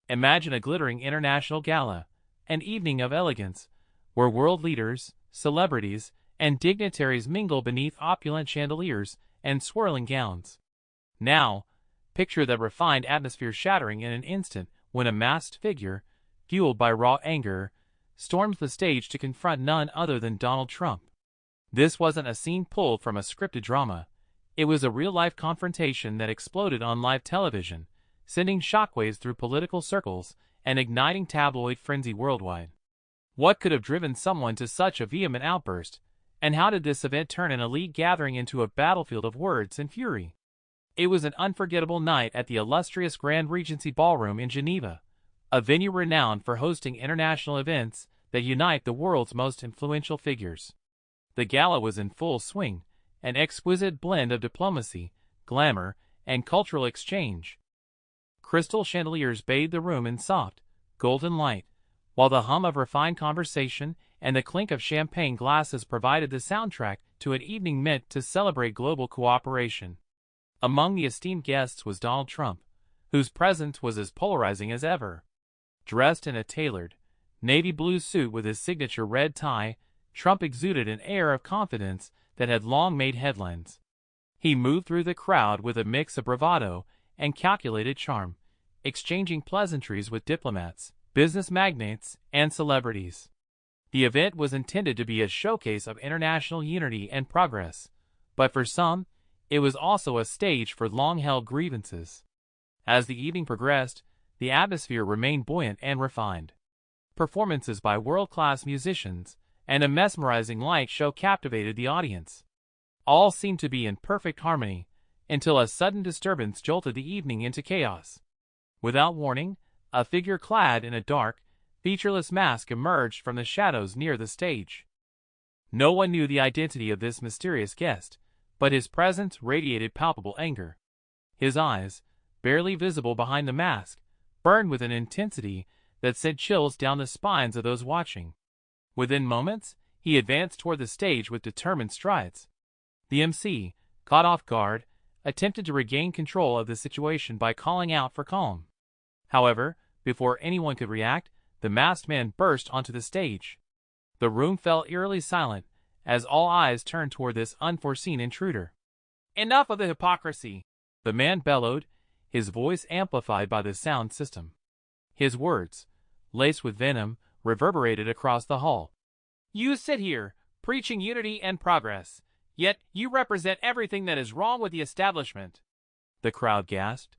Imagine a glittering international gala, an evening of elegance, where world leaders, celebrities, and dignitaries mingle beneath opulent chandeliers and swirling gowns. Now, picture the refined atmosphere shattering in an instant when a masked figure, fueled by raw anger, storms the stage to confront none other than Donald Trump. This wasn't a scene pulled from a scripted drama. It was a real-life confrontation that exploded on live television, sending shockwaves through political circles and igniting tabloid frenzy worldwide. What could have driven someone to such a vehement outburst, and how did this event turn an elite gathering into a battlefield of words and fury? It was an unforgettable night at the illustrious Grand Regency Ballroom in Geneva, a venue renowned for hosting international events that unite the world's most influential figures. The gala was in full swing, an exquisite blend of diplomacy, glamour, and cultural exchange. Crystal chandeliers bathed the room in soft, golden light, while the hum of refined conversation and the clink of champagne glasses provided the soundtrack to an evening meant to celebrate global cooperation. Among the esteemed guests was Donald Trump, whose presence was as polarizing as ever. Dressed in a tailored, navy blue suit with his signature red tie, Trump exuded an air of confidence that had long made headlines. He moved through the crowd with a mix of bravado and calculated charm, exchanging pleasantries with diplomats, business magnates, and celebrities. The event was intended to be a showcase of international unity and progress, but for some, it was also a stage for long-held grievances. As the evening progressed, the atmosphere remained buoyant and refined. Performances by world-class musicians and a mesmerizing light show captivated the audience. All seemed to be in perfect harmony, until a sudden disturbance jolted the evening into chaos. Without warning, a figure clad in a dark, featureless mask emerged from the shadows near the stage. No one knew the identity of this mysterious guest, but his presence radiated palpable anger. His eyes, barely visible behind the mask, burned with an intensity that sent chills down the spines of those watching. Within moments, he advanced toward the stage with determined strides. The MC, caught off guard, attempted to regain control of the situation by calling out for calm. However, before anyone could react, the masked man burst onto the stage. The room fell eerily silent, as all eyes turned toward this unforeseen intruder. "Enough of the hypocrisy!" the man bellowed, his voice amplified by the sound system. His words, laced with venom, reverberated across the hall. "You sit here, preaching unity and progress, yet you represent everything that is wrong with the establishment." The crowd gasped.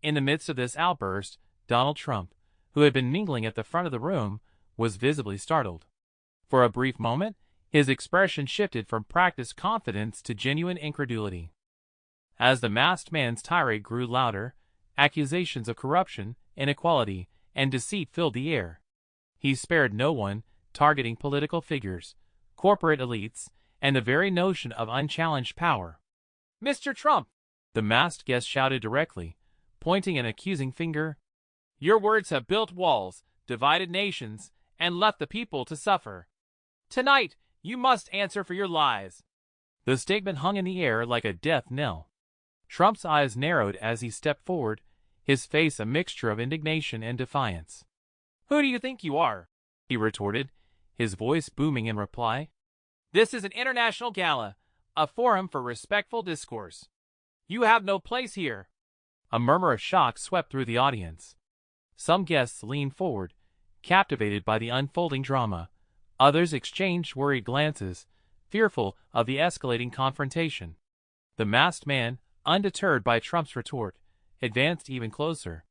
In the midst of this outburst, Donald Trump, who had been mingling at the front of the room, was visibly startled. For a brief moment, his expression shifted from practiced confidence to genuine incredulity. As the masked man's tirade grew louder, accusations of corruption, inequality, and deceit filled the air. He spared no one, targeting political figures, corporate elites, and the very notion of unchallenged power. "Mr. Trump," the masked guest shouted directly, pointing an accusing finger, "your words have built walls, divided nations, and left the people to suffer. Tonight, you must answer for your lies." The statement hung in the air like a death knell. Trump's eyes narrowed as he stepped forward, his face a mixture of indignation and defiance. "Who do you think you are?" he retorted, his voice booming in reply. "This is an international gala, a forum for respectful discourse. You have no place here." A murmur of shock swept through the audience. Some guests leaned forward, captivated by the unfolding drama. Others exchanged worried glances, fearful of the escalating confrontation. The masked man, undeterred by Trump's retort, advanced even closer.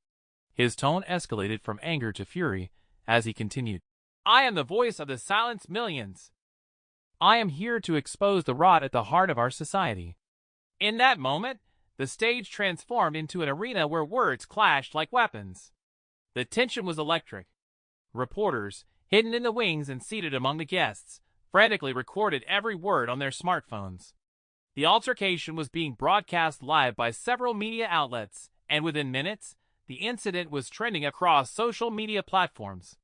His tone escalated from anger to fury as he continued, "I am the voice of the silenced millions. I am here to expose the rot at the heart of our society." In that moment, the stage transformed into an arena where words clashed like weapons. The tension was electric. Reporters, hidden in the wings and seated among the guests, frantically recorded every word on their smartphones. The altercation was being broadcast live by several media outlets, and within minutes, the incident was trending across social media platforms.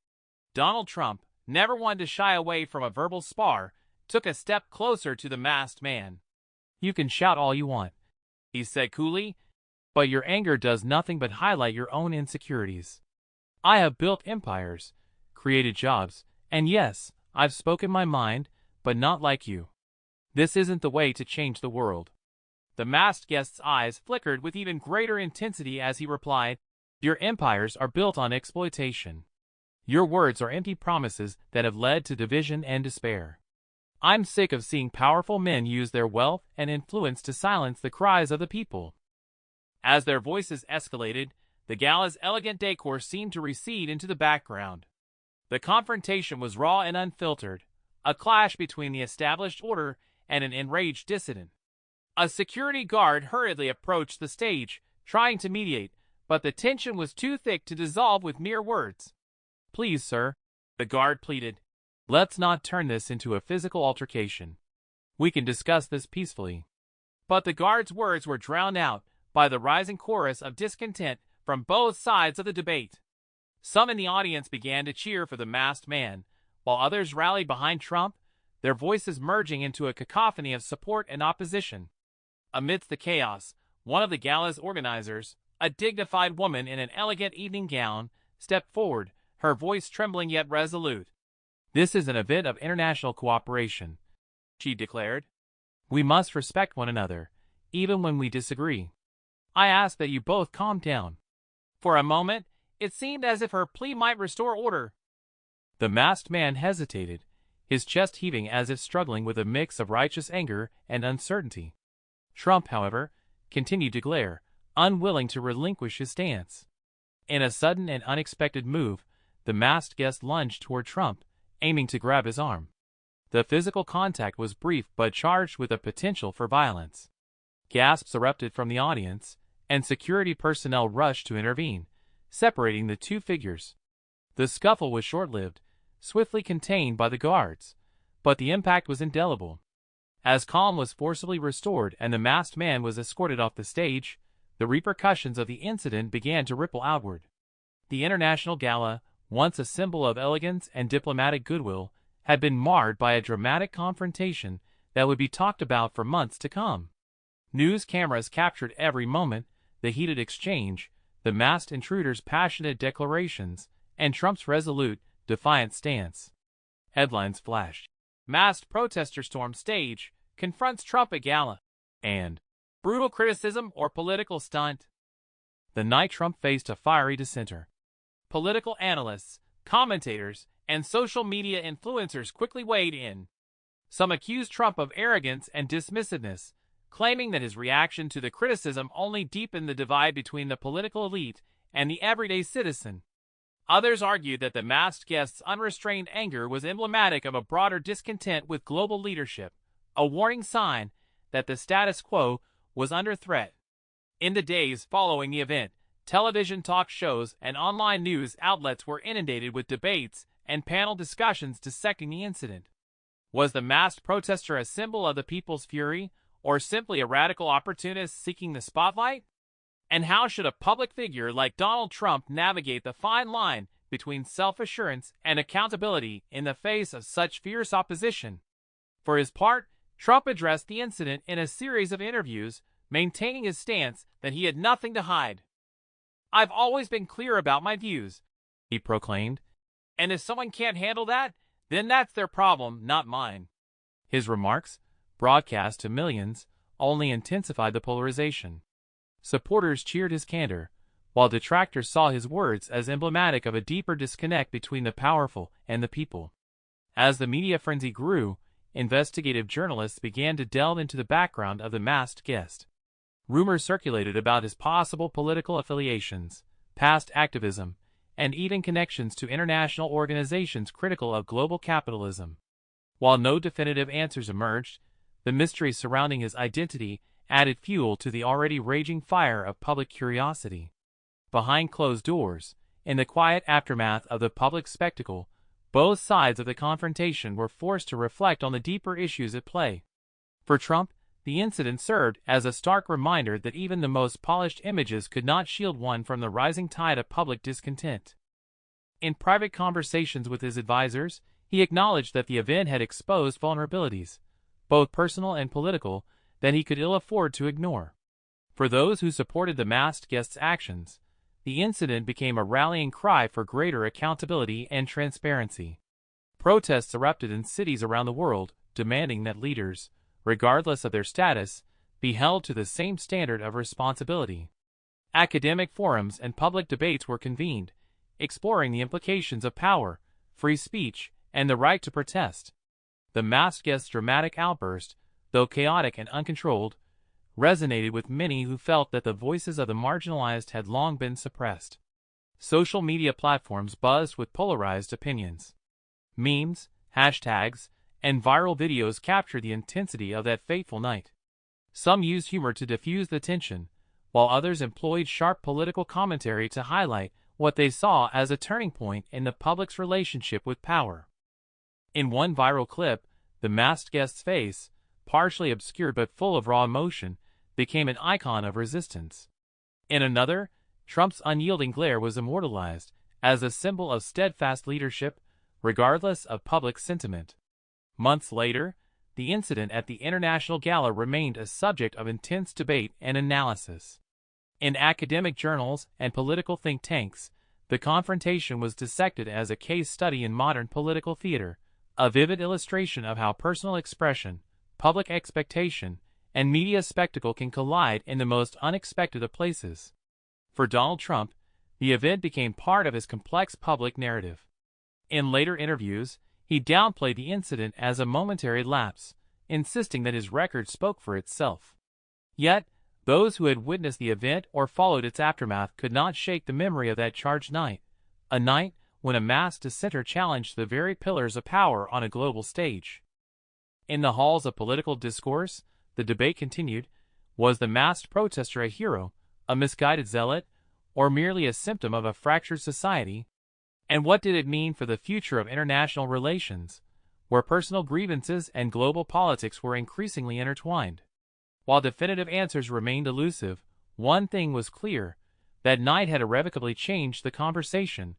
Donald Trump, never one to shy away from a verbal spar, took a step closer to the masked man. "You can shout all you want," he said coolly, "but your anger does nothing but highlight your own insecurities. I have built empires, created jobs, and yes, I've spoken my mind, but not like you. This isn't the way to change the world." The masked guest's eyes flickered with even greater intensity as he replied, "Your empires are built on exploitation. Your words are empty promises that have led to division and despair. I'm sick of seeing powerful men use their wealth and influence to silence the cries of the people." As their voices escalated, the gala's elegant decor seemed to recede into the background. The confrontation was raw and unfiltered, a clash between the established order and an enraged dissident. A security guard hurriedly approached the stage, trying to mediate, but the tension was too thick to dissolve with mere words. "Please, sir," the guard pleaded, "let's not turn this into a physical altercation. We can discuss this peacefully." But the guard's words were drowned out by the rising chorus of discontent from both sides of the debate. Some in the audience began to cheer for the masked man, while others rallied behind Trump, their voices merging into a cacophony of support and opposition. Amidst the chaos, one of the gala's organizers, a dignified woman in an elegant evening gown, stepped forward, her voice trembling yet resolute. "This is an event of international cooperation," she declared. "We must respect one another, even when we disagree. I ask that you both calm down." For a moment, it seemed as if her plea might restore order. The masked man hesitated, his chest heaving as if struggling with a mix of righteous anger and uncertainty. Trump, however, continued to glare, unwilling to relinquish his stance. In a sudden and unexpected move, the masked guest lunged toward Trump, aiming to grab his arm. The physical contact was brief but charged with a potential for violence. Gasps erupted from the audience, and security personnel rushed to intervene, separating the two figures. The scuffle was short-lived, swiftly contained by the guards, but the impact was indelible. As calm was forcibly restored and the masked man was escorted off the stage, the repercussions of the incident began to ripple outward. The International Gala, once a symbol of elegance and diplomatic goodwill, had been marred by a dramatic confrontation that would be talked about for months to come. News cameras captured every moment, the heated exchange, the masked intruder's passionate declarations, and Trump's resolute, defiant stance. Headlines flashed. "Masked protester storm stage, confronts Trump at Gala," and "brutal criticism or political stunt." The night Trump faced a fiery dissenter. Political analysts, commentators, and social media influencers quickly weighed in. Some accused Trump of arrogance and dismissiveness, claiming that his reaction to the criticism only deepened the divide between the political elite and the everyday citizen. Others argued that the masked guest's unrestrained anger was emblematic of a broader discontent with global leadership, a warning sign that the status quo was under threat. In the days following the event, television talk shows and online news outlets were inundated with debates and panel discussions dissecting the incident. Was the masked protester a symbol of the people's fury, or simply a radical opportunist seeking the spotlight? And how should a public figure like Donald Trump navigate the fine line between self-assurance and accountability in the face of such fierce opposition? For his part, Trump addressed the incident in a series of interviews, maintaining his stance that he had nothing to hide. "I've always been clear about my views," he proclaimed, "and if someone can't handle that, then that's their problem, not mine." His remarks, broadcast to millions, only intensified the polarization. Supporters cheered his candor, while detractors saw his words as emblematic of a deeper disconnect between the powerful and the people. As the media frenzy grew, investigative journalists began to delve into the background of the masked guest. Rumors circulated about his possible political affiliations, past activism, and even connections to international organizations critical of global capitalism. While no definitive answers emerged, the mystery surrounding his identity added fuel to the already raging fire of public curiosity. Behind closed doors, in the quiet aftermath of the public spectacle, both sides of the confrontation were forced to reflect on the deeper issues at play. For Trump, the incident served as a stark reminder that even the most polished images could not shield one from the rising tide of public discontent. In private conversations with his advisors, he acknowledged that the event had exposed vulnerabilities, both personal and political, that he could ill afford to ignore. For those who supported the masked guest's actions, the incident became a rallying cry for greater accountability and transparency. Protests erupted in cities around the world, demanding that leaders, regardless of their status, be held to the same standard of responsibility. Academic forums and public debates were convened, exploring the implications of power, free speech, and the right to protest. The masked guest's dramatic outburst, though chaotic and uncontrolled, resonated with many who felt that the voices of the marginalized had long been suppressed. Social media platforms buzzed with polarized opinions. Memes, hashtags, and viral videos captured the intensity of that fateful night. Some used humor to diffuse the tension, while others employed sharp political commentary to highlight what they saw as a turning point in the public's relationship with power. In one viral clip, the masked guest's face, partially obscured but full of raw emotion, became an icon of resistance. In another, Trump's unyielding glare was immortalized as a symbol of steadfast leadership, regardless of public sentiment. Months later, the incident at the International Gala remained a subject of intense debate and analysis. In academic journals and political think tanks, the confrontation was dissected as a case study in modern political theater, a vivid illustration of how personal expression, public expectation, and media spectacle can collide in the most unexpected of places. For Donald Trump, the event became part of his complex public narrative. In later interviews, he downplayed the incident as a momentary lapse, insisting that his record spoke for itself. Yet, those who had witnessed the event or followed its aftermath could not shake the memory of that charged night, a night when a masked dissenter challenged the very pillars of power on a global stage. In the halls of political discourse, the debate continued: was the masked protester a hero, a misguided zealot, or merely a symptom of a fractured society? And what did it mean for the future of international relations, where personal grievances and global politics were increasingly intertwined? While definitive answers remained elusive, one thing was clear: that night had irrevocably changed the conversation,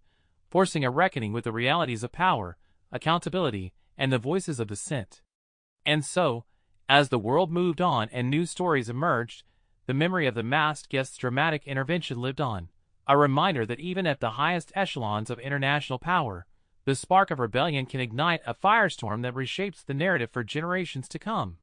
forcing a reckoning with the realities of power, accountability, and the voices of dissent. And so, as the world moved on and new stories emerged, the memory of the masked guest's dramatic intervention lived on, a reminder that even at the highest echelons of international power, the spark of rebellion can ignite a firestorm that reshapes the narrative for generations to come.